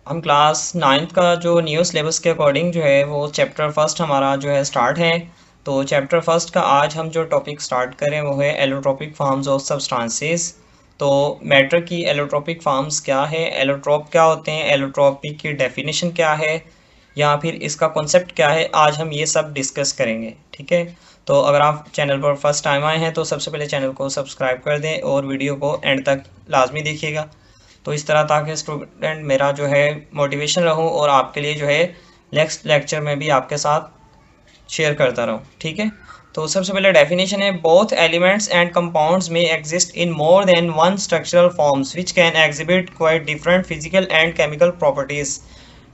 हम class 9th का जो न्यू सिलेबस के अकॉर्डिंग जो है वो चैप्टर फर्स्ट हमारा जो है स्टार्ट है। तो चैप्टर फर्स्ट का आज हम जो टॉपिक स्टार्ट करें वो है एलोट्रोपिक फॉर्म्स ऑफ सब्सटेंसेस। तो मैटर की एलोट्रोपिक फॉर्म्स क्या है, एलोट्रोप क्या होते हैं, एलोट्रोपी की डेफिनेशन क्या है या फिर इसका कॉन्सेप्ट क्या है, आज हम ये सब डिस्कस करेंगे। ठीक है, तो अगर आप चैनल पर फर्स्ट टाइम आए हैं तो सबसे पहले चैनल को सब्सक्राइब कर दें और वीडियो को एंड तक लाजमी देखिएगा। तो इस तरह ताकि स्टूडेंट मेरा जो है मोटिवेशन रहूं और आपके लिए जो है नेक्स्ट लेक्चर में भी आपके साथ शेयर करता रहूं। ठीक है, तो सबसे पहले डेफिनेशन है, बोथ एलिमेंट्स एंड कंपाउंड्स में exist in more than one structural forms which can exhibit quite different physical and chemical properties.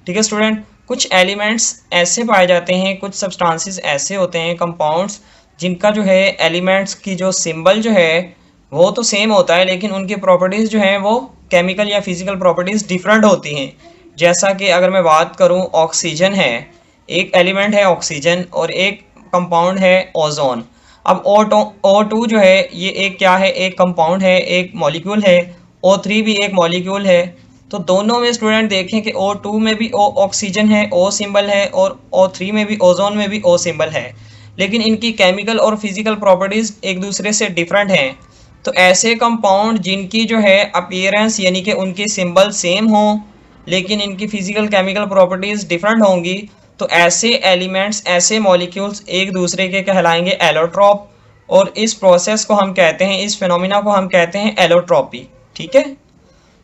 ठीक है स्टूडेंट, कुछ एलिमेंट्स ऐसे पाए जाते हैं, कुछ सब्सटेंसेस ऐसे होते हैं, कंपाउंड्स, जिनका जो है एलिमेंट्स की जो सिंबल जो है वो तो सेम होता है लेकिन उनकी प्रॉपर्टीज़ जो हैं वो केमिकल या फिजिकल प्रॉपर्टीज़ डिफरेंट होती हैं। जैसा कि अगर मैं बात करूं, ऑक्सीजन है, एक एलिमेंट है ऑक्सीजन और एक कंपाउंड है ओजोन। अब O2 जो है ये एक क्या है, एक कंपाउंड है, एक मॉलिक्यूल है। O3 भी एक मॉलिक्यूल है। तो दोनों में स्टूडेंट देखें कि O2 में भी O ऑक्सीजन है, O सिंबल है, और O3 में भी, ओजोन में भी O सिंबल है, लेकिन इनकी केमिकल और फिजिकल प्रॉपर्टीज़ एक दूसरे से डिफरेंट हैं। तो ऐसे कंपाउंड जिनकी जो है अपीयरेंस यानी कि उनके सिंबल सेम हो लेकिन इनकी फिजिकल केमिकल प्रॉपर्टीज़ डिफरेंट होंगी, तो ऐसे एलिमेंट्स, ऐसे मॉलिक्यूल्स एक दूसरे के कहलाएंगे एलोट्रॉप। और इस प्रोसेस को हम कहते हैं, इस फिनोमिना को हम कहते हैं एलोट्रॉपी। ठीक है,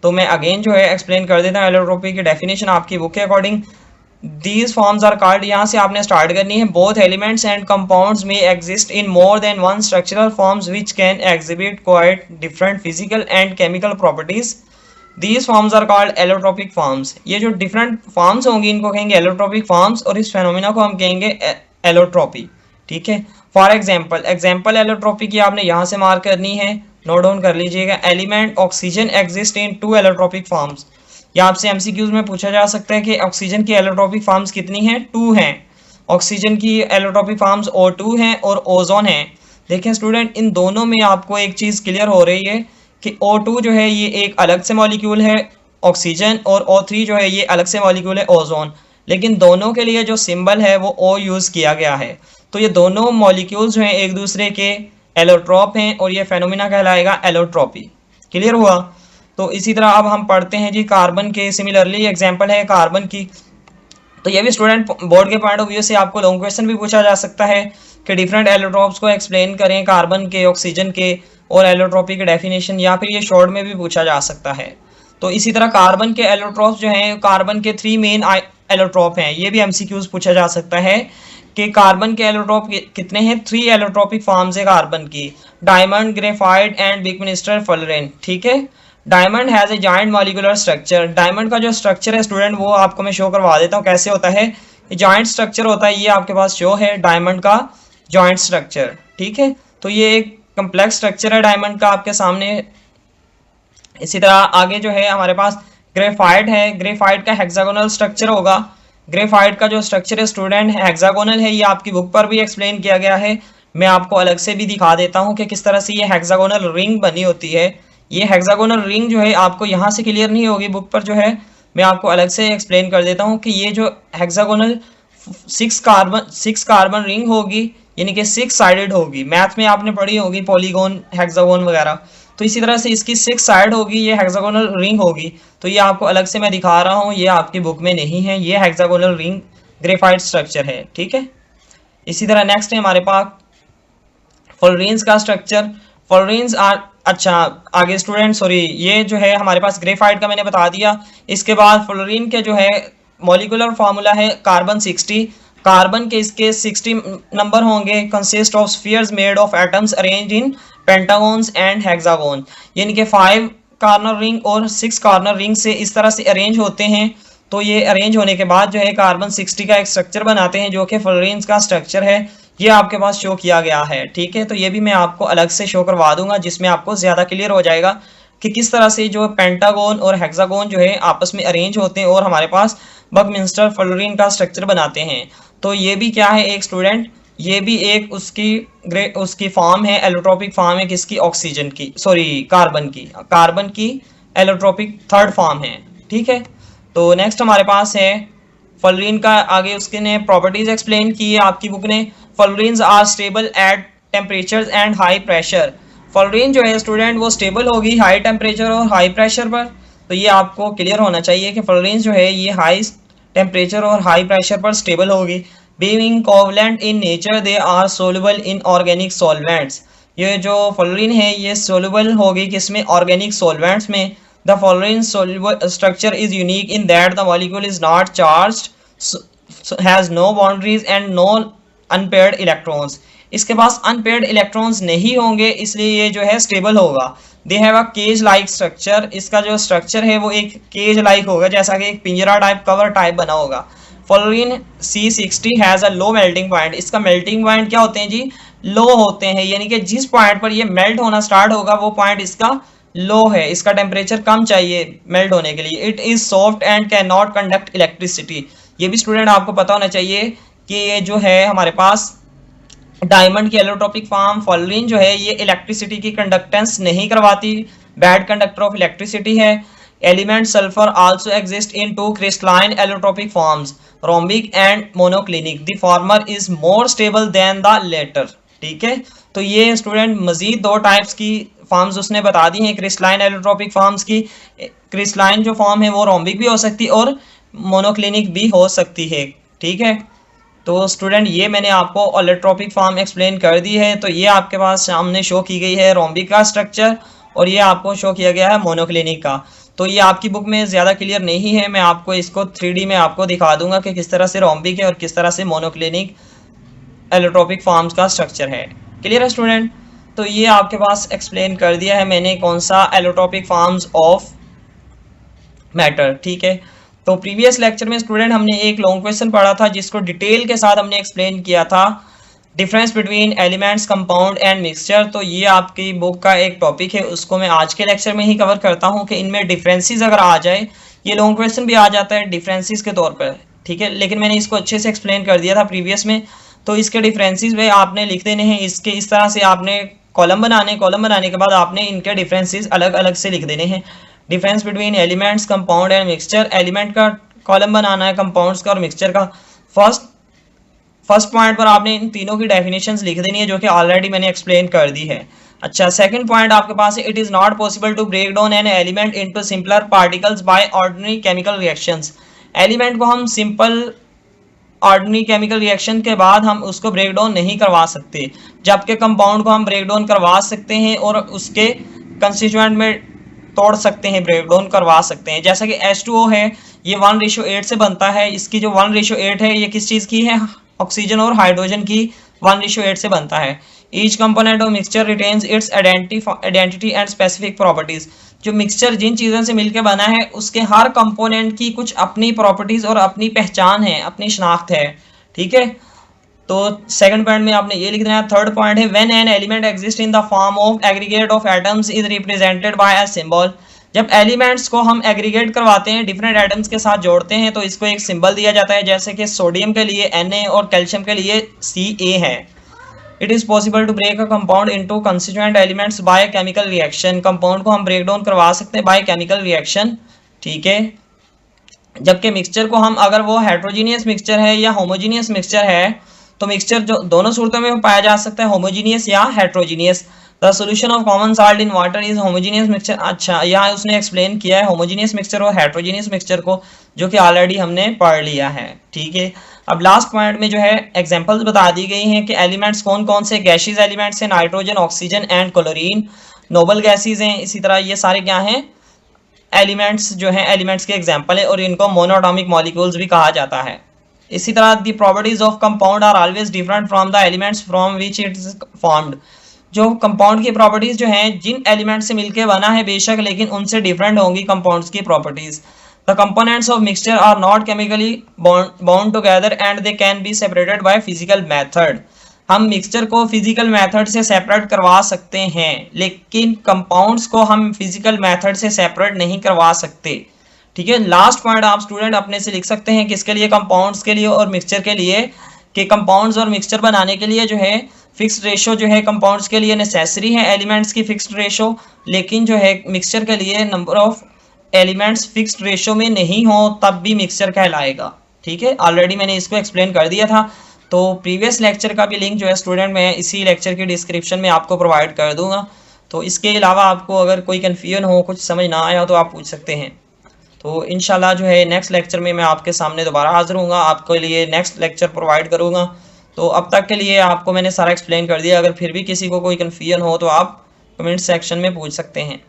तो मैं अगेन जो है एक्सप्लेन कर देता हूँ एलोट्रॉपी की डेफिनेशन आपकी बुक के according. These forms are called, यहाँ से आपने स्टार्ट करनी है, both elements and compounds may exist in more than one structural forms which can exhibit quite different physical and chemical properties. These forms are called allotropic forms. ये जो different forms होंगी इनको कहेंगे allotropic forms और इस phenomena को हम कहेंगे allotropy। ठीक है, फॉर एग्जाम्पल एलोट्रोपी की आपने यहाँ से मार्क करनी है, नोट डाउन कर लीजिएगा। Element oxygen exist in 2 allotropic forms. या आपसे एमसीक्यूज में पूछा जा सकता है कि ऑक्सीजन की एलोट्रोपिक फॉर्म्स कितनी हैं, 2 हैं। ऑक्सीजन की एलोट्रोपिक फॉर्म्स O2 हैं और ओजोन है। देखें स्टूडेंट, इन दोनों में आपको एक चीज़ क्लियर हो रही है कि O2 जो है ये एक अलग से मॉलिक्यूल है ऑक्सीजन, और O3 जो है ये अलग से मॉलिक्यूल है ओजोन, लेकिन दोनों के लिए जो सिंबल है वो O यूज़ किया गया है। तो ये दोनों मॉलिक्यूल्स जो हैं एक दूसरे के एलोट्रॉप हैं और ये फेनोमिना कहलाएगा एलोट्रॉपी। क्लियर हुआ? तो इसी तरह अब हम पढ़ते हैं जी कार्बन के, सिमिलरली एग्जांपल है कार्बन की। तो ये भी स्टूडेंट बोर्ड के पॉइंट ऑफ व्यू से आपको लॉन्ग क्वेश्चन भी पूछा जा सकता है कि डिफरेंट एलोट्रॉप्स को एक्सप्लेन करें, कार्बन के, ऑक्सीजन के और एलोट्रॉपी के डेफिनेशन, या फिर ये शॉर्ट में भी पूछा जा सकता है। तो इसी तरह कार्बन के एलोट्रॉप्स जो हैं, कार्बन के 3 मेन एलोट्रॉप हैं, ये भी एमसीक्यूज पूछा जा सकता है कि कार्बन के एलोट्रॉप कितने हैं। 3 एलोट्रॉपिक फॉर्म्स है कार्बन की, डायमंड, ग्रेफाइट एंड बिकमिनिस्टर फुलरेन। ठीक है, diamond has a joint molecular structure. Diamond का जो स्ट्रक्चर है स्टूडेंट वो आपको मैं शो करवा देता हूँ कैसे होता है। जॉइंट स्ट्रक्चर होता है, ये आपके पास शो है डायमंड का जॉइंट स्ट्रक्चर। ठीक है, तो ये एक कम्प्लेक्स स्ट्रक्चर है डायमंड का आपके सामने। इसी तरह आगे जो है हमारे पास ग्रेफाइट है, ग्रेफाइट का हेक्सागोनल स्ट्रक्चर होगा। ग्रेफाइट का जो स्ट्रक्चर है स्टूडेंट हेक्सागोनल है, ये आपकी बुक पर भी एक्सप्लेन किया गया है। मैं आपको अलग से भी दिखा देता हूँ कि किस तरह से ये हेक्सागोनल रिंग बनी होती है। ये हेक्सागोनल रिंग जो है आपको यहाँ से क्लियर नहीं होगी, बुक पर जो है मैं आपको अलग से एक्सप्लेन कर देता हूँ कि ये जो हेक्सागोनल 6 कार्बन रिंग होगी यानी कि 6 साइडेड होगी। मैथ में आपने पढ़ी होगी पॉलीगॉन, हेक्सागोन वगैरह। तो इसी तरह से इसकी 6 साइड होगी, ये हेक्सागोनल रिंग होगी। तो ये आपको अलग से मैं दिखा रहा हूँ, ये आपकी बुक में नहीं है। ये हेक्सागोनल रिंग ग्रेफाइट स्ट्रक्चर है। ठीक है, इसी तरह नेक्स्ट है हमारे पास फुलरेन्स का स्ट्रक्चर। फुलरेन्स आर, अच्छा आगे स्टूडेंट सॉरी, ये जो है हमारे पास ग्रेफाइट का मैंने बता दिया। इसके बाद फ्लोरीन के जो है मॉलिक्यूलर फार्मूला है कार्बन 60। कार्बन के इसके 60 नंबर होंगे, consist of spheres made of atoms arrange in pentagons and hexagon, यानी कि 5 कार्नर रिंग और 6 कार्नर रिंग से इस तरह से अरेंज होते हैं। तो ये अरेंज होने के बाद जो है कार्बन 60 का एक स्ट्रक्चर बनाते हैं जो कि फ्लोरीन्स का स्ट्रक्चर है। ये आपके पास शो किया गया है। ठीक है, तो ये भी मैं आपको अलग से शो करवा दूंगा जिसमें आपको ज़्यादा क्लियर हो जाएगा कि किस तरह से जो पेंटागोन और हेक्सागोन जो है आपस में अरेंज होते हैं और हमारे पास बकमिंस्टर फ्लोरीन का स्ट्रक्चर बनाते हैं। तो ये भी क्या है एक स्टूडेंट, ये भी एक उसकी फॉर्म है, एलोट्रोपिक फॉर्म है किसकी, ऑक्सीजन की, सॉरी कार्बन की एलोट्रोपिक 3rd फॉर्म है। ठीक है, तो नेक्स्ट हमारे पास है फ्लोरीन का, आगे उसके ने प्रॉपर्टीज एक्सप्लेन की है आपकी बुक ने। Fullerenes are stable at temperature and high pressure. Fullerene जो है स्टूडेंट वो स्टेबल होगी हाई टेम्परेचर और हाई प्रेशर पर। तो ये आपको क्लियर होना चाहिए कि फ्लोरीन जो है ये हाई टेम्परेचर और हाई प्रेशर पर स्टेबल होगी। Being covalent in nature they are soluble in organic solvents. ये जो फ्लोरीन है ये सोल्यूबल होगी किसमें, ऑर्गेनिक सॉल्वेंट्स में। The fullerene soluble structure is unique in that the molecule is not charged, has no boundaries and no unpaired electrons. इसके पास unpaired electrons नहीं होंगे, इसलिए ये जो है स्टेबल होगा। They have a cage like structure. इसका जो स्ट्रक्चर है वो एक केज लाइक होगा, जैसा कि एक पिंजरा टाइप, कवर टाइप बना होगा। Fluorine C60 has a low melting point. इसका मेल्टिंग पॉइंट क्या होते हैं जी, लो होते हैं, यानी कि जिस पॉइंट पर ये मेल्ट होना स्टार्ट होगा वो पॉइंट इसका लो है, इसका टेम्परेचर कम चाहिए मेल्ट होने के लिए। It is soft and can not conduct electricity. ये भी स्टूडेंट आपको पता होना चाहिए कि ये जो है हमारे पास डायमंड की एलोट्रोपिक फॉर्म फ्लोरीन जो है ये इलेक्ट्रिसिटी की कंडक्टेंस नहीं करवाती, बैड कंडक्टर ऑफ इलेक्ट्रिसिटी है। Element sulphur also exist in two crystalline allotropic forms, rhombic and monoclinic. The former is more stable than the latter. ठीक है, तो ये स्टूडेंट मजीद दो टाइप्स की फॉर्म्स उसने बता दी हैं क्रिस्टलाइन एलोट्रोपिक फॉर्म्स की। क्रिस्टलाइन जो फॉर्म है वो रोम्बिक भी हो सकती है और मोनोक्लिनिक भी हो सकती है। ठीक है, तो स्टूडेंट ये मैंने आपको एलोट्रोपिक फॉर्म एक्सप्लेन कर दी है। तो ये आपके पास सामने शो की गई है रोम्बिक का स्ट्रक्चर और ये आपको शो किया गया है मोनोक्लिनिक का। तो ये आपकी बुक में ज़्यादा क्लियर नहीं है, मैं आपको इसको 3D में आपको दिखा दूंगा कि किस तरह से रोम्बिक है और किस तरह से मोनोक्लिनिक एलोट्रोपिक फॉर्म्स का स्ट्रक्चर है। क्लियर है स्टूडेंट? तो ये आपके पास एक्सप्लेन कर दिया है मैंने कौन सा एलोट्रोपिक फॉर्म्स ऑफ मैटर। ठीक है, तो प्रीवियस लेक्चर में स्टूडेंट हमने एक लॉन्ग क्वेश्चन पढ़ा था जिसको डिटेल के साथ हमने एक्सप्लेन किया था, difference between elements, compound and mixture. तो ये आपकी बुक का एक टॉपिक है, उसको मैं आज के लेक्चर में ही कवर करता हूँ कि इनमें डिफरेंसेस अगर आ जाए, ये लॉन्ग क्वेश्चन भी आ जाता है डिफरेंसेस के तौर पर। ठीक है, लेकिन मैंने इसको अच्छे से एक्सप्लेन कर दिया था प्रीवियस में। तो इसके डिफरेंसेस वे आपने लिख देने हैं, इसके इस तरह से आपने कॉलम बनाने के बाद आपने इनके डिफरेंसेस अलग अलग से लिख देने हैं। Difference between elements, compound and mixture. Element का कॉलम बनाना है, कंपाउंड्स का और मिक्सचर का। फर्स्ट पॉइंट पर आपने इन तीनों की डेफिनेशंस लिख देनी है जो कि ऑलरेडी मैंने एक्सप्लेन कर दी है। अच्छा, सेकंड पॉइंट आपके पास है, it is not possible to break down an element into simpler particles by ordinary chemical reactions. Element को हम सिंपल ऑर्डिनरी केमिकल रिएक्शन के बाद हम उसको ब्रेक डाउन नहीं करवा सकते, जबकि कंपाउंड को हम ब्रेक डाउन करवा सकते हैं और उसके कंस्टिट्यूएंट में तोड़ सकते हैं, ब्रेक डाउन करवा सकते हैं। जैसा कि H2O है, ये 1:8 से बनता है। इसकी जो 1:8 है ये किस चीज़ की है, ऑक्सीजन और हाइड्रोजन की 1:8 से बनता है। Each component of mixture retains it's identity and specific properties. जो मिक्सचर जिन चीज़ों से मिलकर बना है उसके हर कंपोनेंट की कुछ अपनी प्रॉपर्टीज और अपनी पहचान है, अपनी शनाख्त है। ठीक है, तो सेकंड पॉइंट में आपने ये लिख देना है। थर्ड पॉइंट है, when an element exist in the form of aggregate of atoms is represented by a symbol. जब एलिमेंट्स को हम एग्रीगेट करवाते हैं, डिफरेंट एटम्स के साथ जोड़ते हैं, तो इसको एक सिंबल दिया जाता है, जैसे कि सोडियम के लिए Na और कैल्शियम के लिए Ca है। It is possible to break a compound into constituent elements by chemical reaction. Compound को हम ब्रेक डाउन करवा सकते हैं बाय केमिकल रिएक्शन। ठीक है, जबकि मिक्सचर को हम, अगर वो हेट्रोजीनियस मिक्सचर है या होमोजीनियस मिक्सचर है, तो मिक्सचर जो दोनों सूरतों में पाया जा सकता है, होमोजीनियस या heterogeneous. The solution of common salt in water is homogeneous mixture. अच्छा, यहाँ उसने एक्सप्लेन किया है होमोजीनियस मिक्सचर और हेट्रोजीनियस मिक्सचर को, जो कि ऑलरेडी हमने पढ़ लिया है। ठीक है, अब लास्ट पॉइंट में जो है एग्जांपल्स बता दी गई हैं कि एलिमेंट्स कौन कौन से गैसीज एलिमेंट्स हैं, nitrogen, oxygen and chlorine. Noble gases हैं। इसी तरह ये सारे क्या हैं, एलिमेंट्स जो हैं, एलिमेंट्स के एग्जाम्पल है और इनको मोनोएटॉमिक मॉलिक्यूल्स भी कहा जाता है। इसी तरह the properties of compound are always different from the elements from which it is formed. जो कंपाउंड की प्रॉपर्टीज जो हैं, जिन एलिमेंट से मिलकर बना है बेशक, लेकिन उनसे डिफरेंट होंगी कंपाउंड्स की properties. The components of mixture are not chemically bound together and they can be separated by physical method. हम मिक्सचर को फिजिकल मेथड से सेपरेट करवा सकते हैं, लेकिन कंपाउंड्स को हम फिजिकल मेथड से सेपरेट नहीं करवा सकते। ठीक है, लास्ट पॉइंट आप स्टूडेंट अपने से लिख सकते हैं, किसके लिए, कंपाउंड्स के लिए और मिक्सचर के लिए, कि कंपाउंड्स और मिक्सचर बनाने के लिए जो है फिक्स्ड रेशो जो है कंपाउंड्स के लिए नेसेसरी है, एलिमेंट्स की फिक्स्ड रेशो, लेकिन जो है मिक्सचर के लिए number of elements fixed ratio में नहीं हो तब भी मिक्सचर कहलाएगा। ठीक है, ऑलरेडी मैंने इसको एक्सप्लेन कर दिया था। तो प्रीवियस लेक्चर का भी लिंक जो है स्टूडेंट मैं इसी लेक्चर की डिस्क्रिप्शन में आपको प्रोवाइड कर दूंगा। तो इसके अलावा आपको अगर कोई कन्फ्यूजन हो, कुछ समझ ना आया तो आप पूछ सकते हैं। तो इंशाल्लाह जो है नेक्स्ट लेक्चर में मैं आपके सामने दोबारा हाजिर हूँगा, आपके लिए नेक्स्ट लेक्चर प्रोवाइड करूँगा। तो अब तक के लिए आपको मैंने सारा एक्सप्लेन कर दिया। अगर फिर भी किसी को कोई कन्फ्यूजन हो तो आप कमेंट सेक्शन में पूछ सकते हैं।